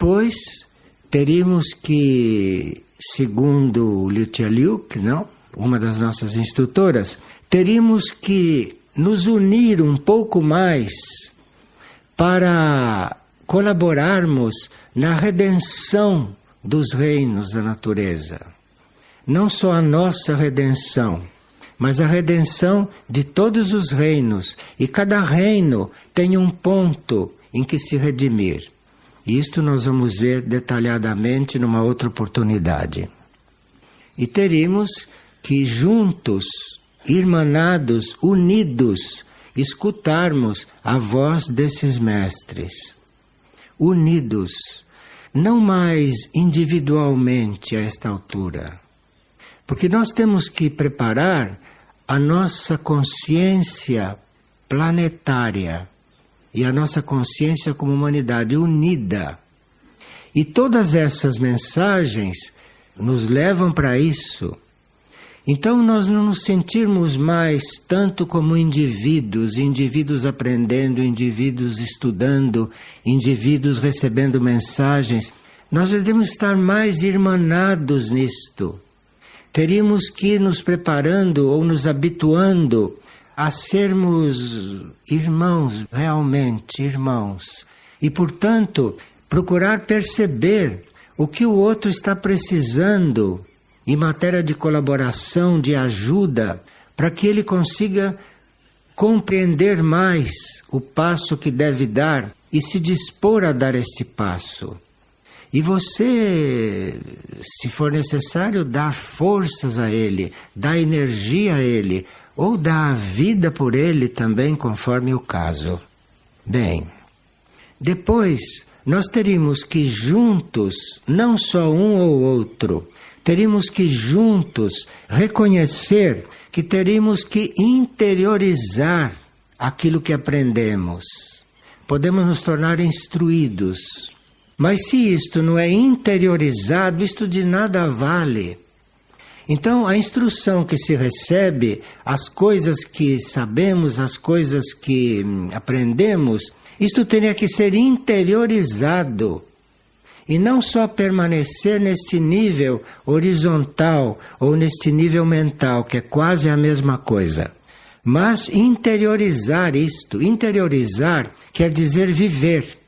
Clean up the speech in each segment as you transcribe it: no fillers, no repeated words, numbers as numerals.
Pois teríamos que, segundo Liu Tianliuk, não? Uma das nossas instrutoras, teríamos que nos unir um pouco mais para colaborarmos na redenção dos reinos da natureza. Não só a nossa redenção, mas a redenção de todos os reinos. E cada reino tem um ponto em que se redimir. Isto nós vamos ver detalhadamente numa outra oportunidade. E teríamos que juntos, irmanados, unidos, escutarmos a voz desses mestres. Unidos, não mais individualmente a esta altura. Porque nós temos que preparar a nossa consciência planetária e a nossa consciência como humanidade unida. E todas essas mensagens nos levam para isso. Então nós não nos sentirmos mais tanto como indivíduos aprendendo, indivíduos estudando, indivíduos recebendo mensagens. Nós devemos estar mais irmanados nisto. Teríamos que ir nos preparando ou nos habituando a sermos irmãos, realmente irmãos. E, portanto, procurar perceber o que o outro está precisando em matéria de colaboração, de ajuda, para que ele consiga compreender mais o passo que deve dar e se dispor a dar este passo. E você, se for necessário, dar forças a ele, dar energia a ele, ou dar a vida por ele também, conforme o caso. Bem, depois nós teríamos que juntos, não só um ou outro, teríamos que juntos reconhecer que teríamos que interiorizar aquilo que aprendemos. Podemos nos tornar instruídos. Mas se isto não é interiorizado, isto de nada vale. Então, a instrução que se recebe, as coisas que sabemos, as coisas que aprendemos, isto teria que ser interiorizado. E não só permanecer neste nível horizontal ou neste nível mental, que é quase a mesma coisa. Mas interiorizar isto. Interiorizar quer dizer viver.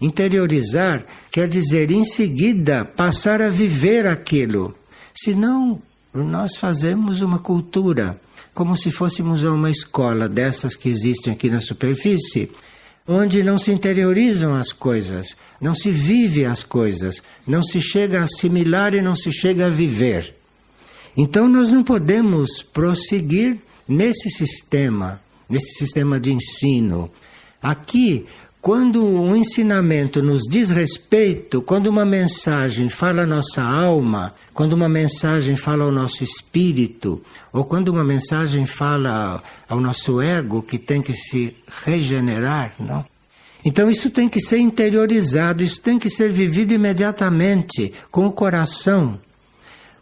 Interiorizar quer dizer, em seguida, passar a viver aquilo. Senão, nós fazemos uma cultura, como se fôssemos uma escola dessas que existem aqui na superfície, onde não se interiorizam as coisas, não se vive as coisas, não se chega a assimilar e não se chega a viver. Então nós não podemos prosseguir nesse sistema de ensino. Aqui, quando um ensinamento nos diz respeito, quando uma mensagem fala à nossa alma, quando uma mensagem fala ao nosso espírito, ou quando uma mensagem fala ao nosso ego, que tem que se regenerar, não? Então isso tem que ser interiorizado, isso tem que ser vivido imediatamente, com o coração.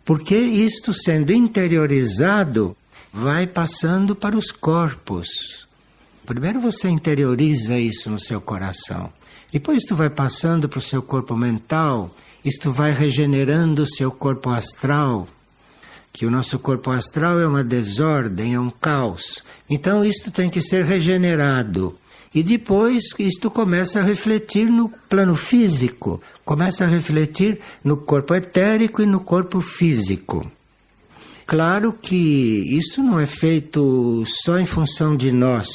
Porque isto sendo interiorizado, vai passando para os corpos. Primeiro você interioriza isso no seu coração. Depois isto vai passando para o seu corpo mental, isto vai regenerando o seu corpo astral, que o nosso corpo astral é uma desordem, é um caos. Então isto tem que ser regenerado. E depois isto começa a refletir no plano físico, começa a refletir no corpo etérico e no corpo físico. Claro que isso não é feito só em função de nós,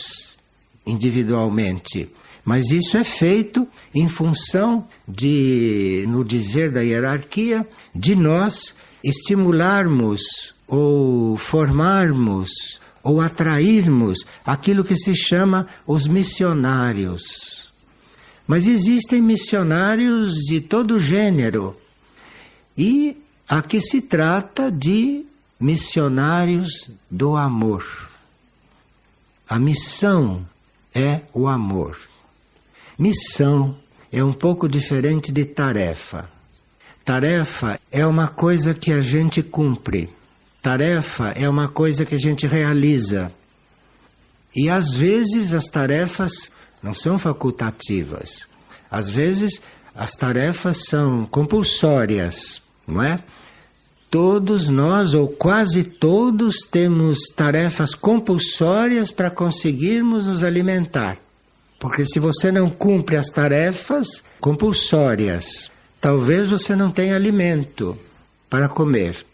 individualmente, mas isso é feito em função de, no dizer da hierarquia, de nós estimularmos ou formarmos ou atrairmos aquilo que se chama os missionários. Mas existem missionários de todo gênero e aqui se trata de missionários do amor. A missão é o amor. Missão é um pouco diferente de tarefa. Tarefa é uma coisa que a gente cumpre. Tarefa é uma coisa que a gente realiza. E às vezes as tarefas não são facultativas. Às vezes as tarefas são compulsórias, não é? Todos nós, ou quase todos, temos tarefas compulsórias para conseguirmos nos alimentar. Porque se você não cumpre as tarefas compulsórias, talvez você não tenha alimento para comer.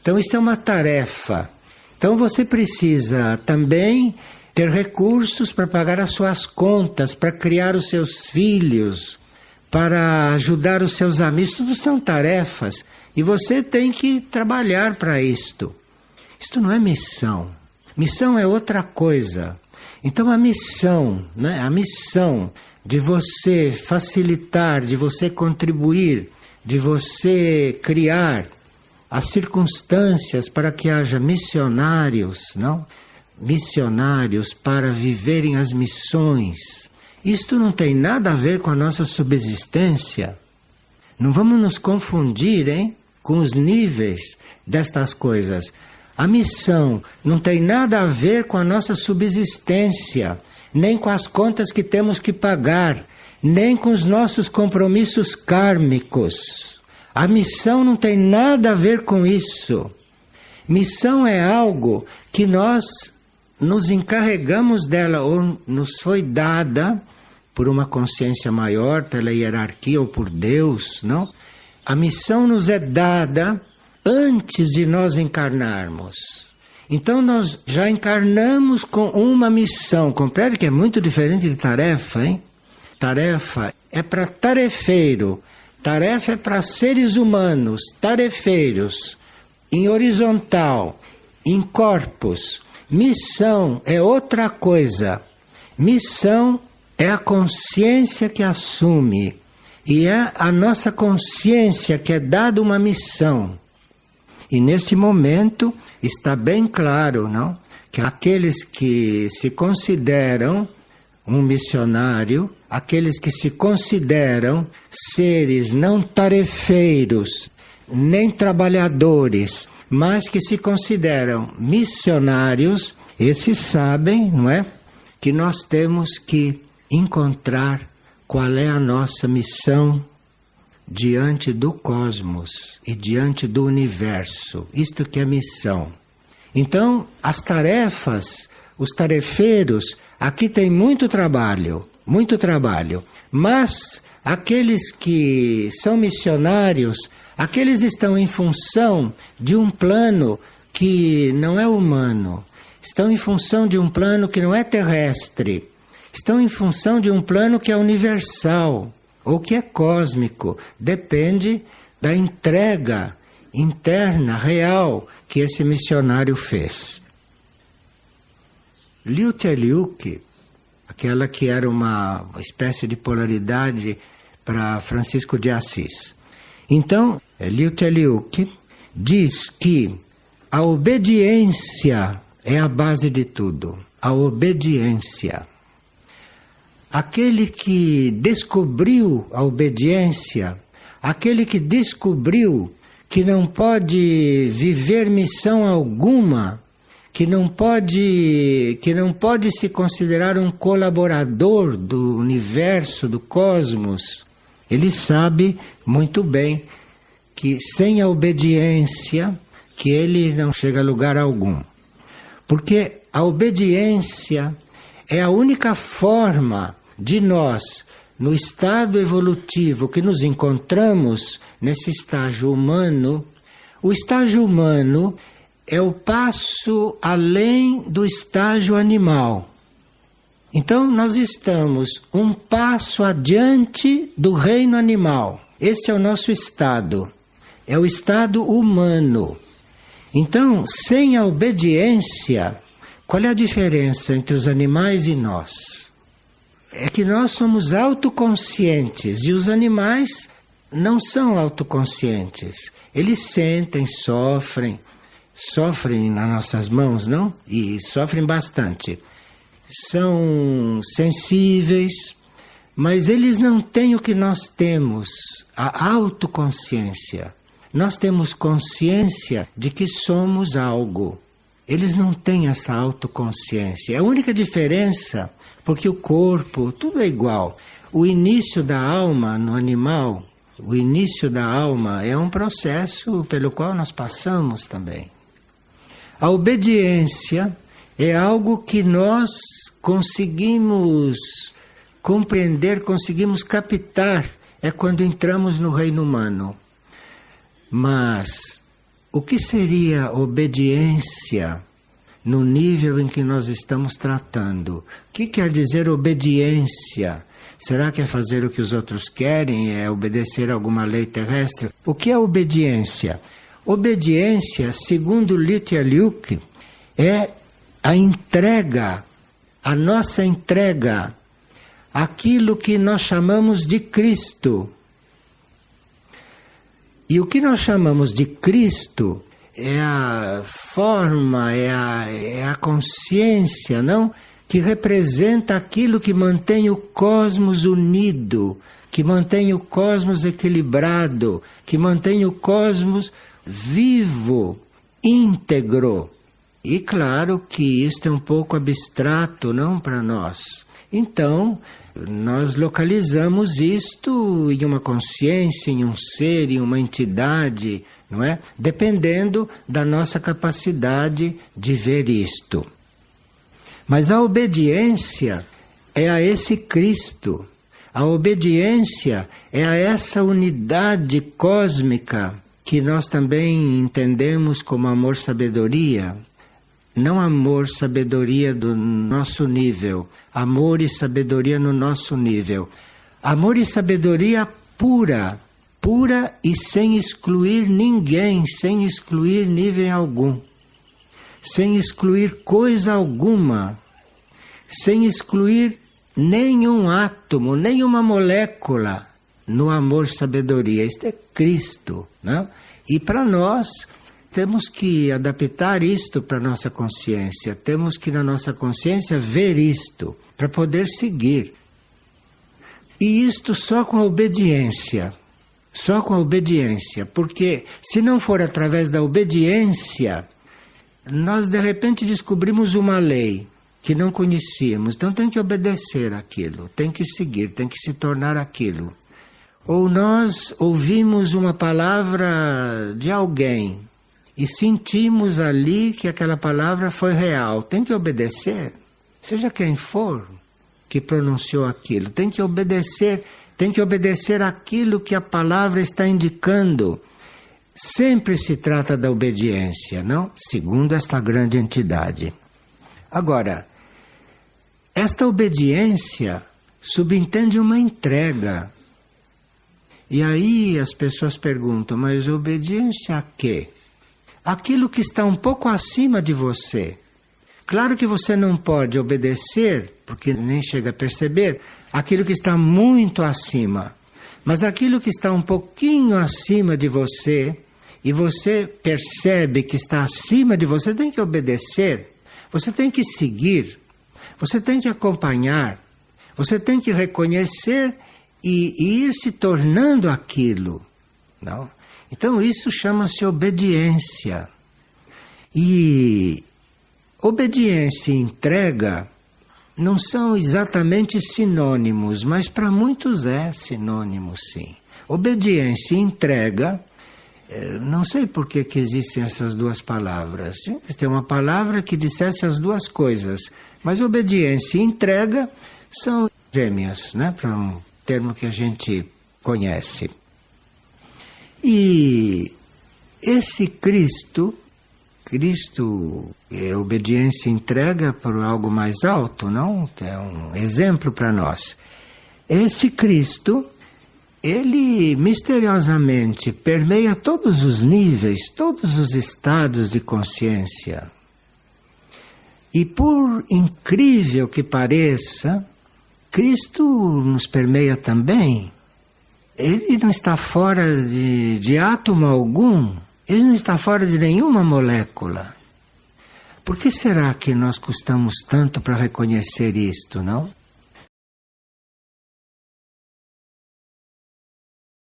Então isso é uma tarefa. Então você precisa também ter recursos para pagar as suas contas, para criar os seus filhos, para ajudar os seus amigos. Tudo são tarefas. E você tem que trabalhar para isto. Isto não é missão. Missão é outra coisa. Então a missão, né? A missão de você facilitar, de você contribuir, de você criar as circunstâncias para que haja missionários, não? Missionários para viverem as missões. Isto não tem nada a ver com a nossa subsistência. Não vamos nos confundir, hein, com os níveis destas coisas. A missão não tem nada a ver com a nossa subsistência, nem com as contas que temos que pagar, nem com os nossos compromissos kármicos. A missão não tem nada a ver com isso. Missão é algo que nós nos encarregamos dela, ou nos foi dada por uma consciência maior, pela hierarquia ou por Deus, não? A missão nos é dada antes de nós encarnarmos. Então nós já encarnamos com uma missão. Compreende que é muito diferente de tarefa, hein? Tarefa é para tarefeiro. Tarefa é para seres humanos, tarefeiros, em horizontal, em corpos. Missão é outra coisa. Missão é a consciência que assume. E é a nossa consciência que é dada uma missão. E neste momento está bem claro, não? Que aqueles que se consideram um missionário, aqueles que se consideram seres não tarefeiros, nem trabalhadores, mas que se consideram missionários, esses sabem, não é? Que nós temos que encontrar qual é a nossa missão diante do cosmos e diante do universo. Isto que é missão. Então, as tarefas, os tarefeiros, aqui tem muito trabalho, mas aqueles que são missionários, aqueles estão em função de um plano que não é humano, estão em função de um plano que não é terrestre, estão em função de um plano que é universal, ou que é cósmico, depende da entrega interna, real, que esse missionário fez. Liu Tse-liuk, aquela que era uma espécie de polaridade para Francisco de Assis. Então, Liu Tse-liuk diz que a obediência é a base de tudo. A obediência. Aquele que descobriu a obediência, aquele que descobriu que não pode viver missão alguma, que não pode se considerar um colaborador do universo, do cosmos, ele sabe muito bem que sem a obediência, que ele não chega a lugar algum. Porque a obediência é a única forma de nós, no estado evolutivo que nos encontramos, nesse estágio humano. O estágio humano é o passo além do estágio animal. Então nós estamos um passo adiante do reino animal. Esse é o nosso estado. É o estado humano. Então, sem a obediência, qual é a diferença entre os animais e nós? É que nós somos autoconscientes e os animais não são autoconscientes. Eles sentem, sofrem nas nossas mãos, não? E sofrem bastante. São sensíveis, mas eles não têm o que nós temos, a autoconsciência. Nós temos consciência de que somos algo. Eles não têm essa autoconsciência. É a única diferença, porque o corpo, tudo é igual. o início da alma no animal, o início da alma é um processo pelo qual nós passamos também. A obediência é algo que nós conseguimos compreender, conseguimos captar, é quando entramos no reino humano. Mas o que seria obediência no nível em que nós estamos tratando? O que quer dizer obediência? Será que é fazer o que os outros querem? É obedecer a alguma lei terrestre? O que é obediência? Obediência, segundo Lytja Luke, é a entrega, a nossa entrega, aquilo que nós chamamos de Cristo. E o que nós chamamos de Cristo é a forma, é a consciência, não? Que representa aquilo que mantém o cosmos unido, que mantém o cosmos equilibrado, que mantém o cosmos vivo, íntegro. E claro que isto é um pouco abstrato, não, para nós. Então, nós localizamos isto em uma consciência, em um ser, em uma entidade, não é? Dependendo da nossa capacidade de ver isto. Mas a obediência é a esse Cristo. A obediência é a essa unidade cósmica que nós também entendemos como amor-sabedoria. Não amor-sabedoria do nosso nível, amor e sabedoria no nosso nível. Amor e sabedoria pura, pura e sem excluir ninguém, sem excluir nível algum, sem excluir coisa alguma, sem excluir nenhum átomo, nenhuma molécula no amor-sabedoria. Isto é Cristo, não? E para nós temos que adaptar isto para a nossa consciência, temos que na nossa consciência ver isto, para poder seguir. E isto só com a obediência, porque se não for através da obediência, nós de repente descobrimos uma lei que não conhecíamos, então tem que obedecer aquilo, tem que seguir, tem que se tornar aquilo. Ou nós ouvimos uma palavra de alguém, e sentimos ali que aquela palavra foi real. Tem que obedecer. Seja quem for que pronunciou aquilo. Tem que obedecer aquilo que a palavra está indicando. Sempre se trata da obediência, não? Segundo esta grande entidade. Agora, esta obediência subentende uma entrega. E aí as pessoas perguntam, mas obediência a quê? Aquilo que está um pouco acima de você. Claro que você não pode obedecer, porque nem chega a perceber, aquilo que está muito acima. Mas aquilo que está um pouquinho acima de você, e você percebe que está acima de você, tem que obedecer. Você tem que seguir. Você tem que acompanhar. Você tem que reconhecer e ir se tornando aquilo. Não? Então isso chama-se obediência. E obediência e entrega não são exatamente sinônimos, mas para muitos é sinônimo, sim. Obediência e entrega, não sei por que existem essas duas palavras. Tem uma palavra que dissesse as duas coisas, mas obediência e entrega são gêmeas, né? Para um termo que a gente conhece. E esse Cristo é obediência e entrega por algo mais alto, não? É um exemplo para nós. Este Cristo, ele misteriosamente permeia todos os níveis, todos os estados de consciência. E por incrível que pareça, Cristo nos permeia também. Ele não está fora de átomo algum, ele não está fora de nenhuma molécula. Por que será que nós custamos tanto para reconhecer isto, não?